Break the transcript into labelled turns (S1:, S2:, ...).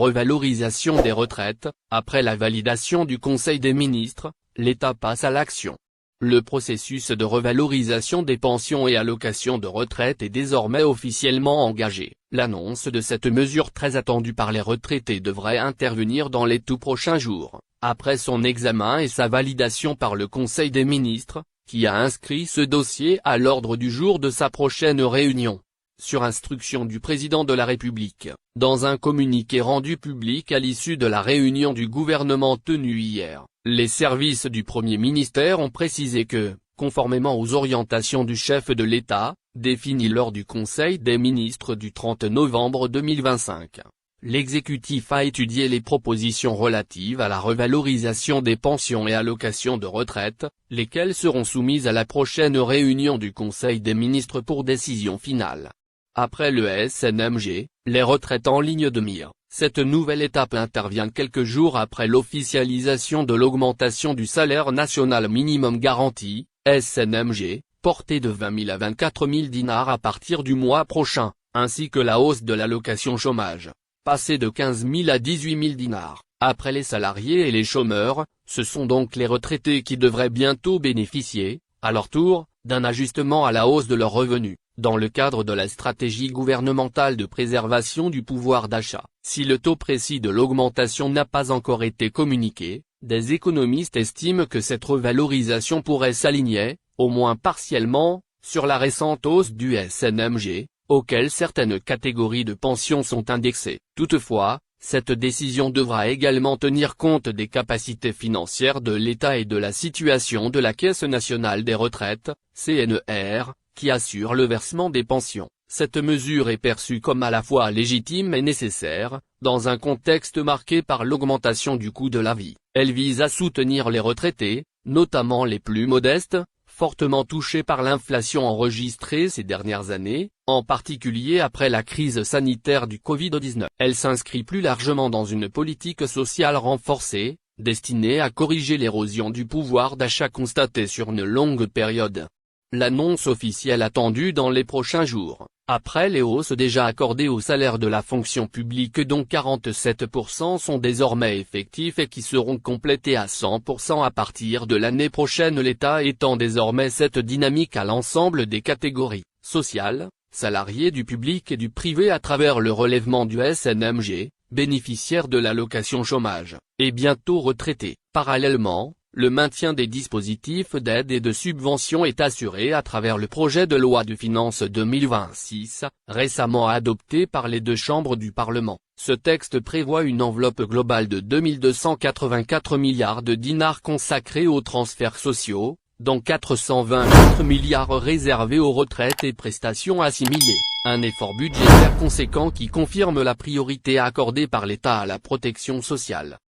S1: revalorisation des retraites. Après la validation du Conseil des ministres, l'État passe à l'action. Le processus de revalorisation des pensions et allocations de retraite est désormais officiellement engagé. L'annonce de cette mesure très attendue par les retraités devrait intervenir dans les tout prochains jours, après son examen et sa validation par le Conseil des ministres, qui a inscrit ce dossier à l'ordre du jour de sa prochaine réunion. Sur instruction du président de la République, dans un communiqué rendu public à l'issue de la réunion du gouvernement tenue hier, les services du Premier ministère ont précisé que, conformément aux orientations du chef de l'État, définies lors du Conseil des ministres du 30 novembre 2025, l'exécutif a étudié les propositions relatives à la revalorisation des pensions et allocations de retraite, lesquelles seront soumises à la prochaine réunion du Conseil des ministres pour décision finale. Après le SNMG, les retraites en ligne de mire, cette nouvelle étape intervient quelques jours après l'officialisation de l'augmentation du salaire national minimum garanti, SNMG, porté de 20 000 à 24 000 dinars à partir du mois prochain, ainsi que la hausse de l'allocation chômage, passée de 15 000 à 18 000 dinars. Après les salariés et les chômeurs, ce sont donc les retraités qui devraient bientôt bénéficier, à leur tour, d'un ajustement à la hausse de leurs revenus, dans le cadre de la stratégie gouvernementale de préservation du pouvoir d'achat. Si le taux précis de l'augmentation n'a pas encore été communiqué, des économistes estiment que cette revalorisation pourrait s'aligner, au moins partiellement, sur la récente hausse du SNMG, auquel certaines catégories de pensions sont indexées. Toutefois, cette décision devra également tenir compte des capacités financières de l'État et de la situation de la Caisse nationale des retraites, CNR, qui assure le versement des pensions. Cette mesure est perçue comme à la fois légitime et nécessaire, dans un contexte marqué par l'augmentation du coût de la vie. Elle vise à soutenir les retraités, notamment les plus modestes, fortement touchés par l'inflation enregistrée ces dernières années, en particulier après la crise sanitaire du Covid-19. Elle s'inscrit plus largement dans une politique sociale renforcée, destinée à corriger l'érosion du pouvoir d'achat constatée sur une longue période. L'annonce officielle attendue dans les prochains jours, après les hausses déjà accordées aux salaires de la fonction publique dont 47% sont désormais effectifs et qui seront complétés à 100% à partir de l'année prochaine, l'État étend désormais cette dynamique à l'ensemble des catégories sociales, salariés du public et du privé à travers le relèvement du SNMG, bénéficiaires de l'allocation chômage, et bientôt retraités. Parallèlement, le maintien des dispositifs d'aide et de subvention est assuré à travers le projet de loi de finances 2026, récemment adopté par les deux chambres du Parlement. Ce texte prévoit une enveloppe globale de 2284 milliards de dinars consacrée aux transferts sociaux, dont 424 milliards réservés aux retraites et prestations assimilées. Un effort budgétaire conséquent qui confirme la priorité accordée par l'État à la protection sociale.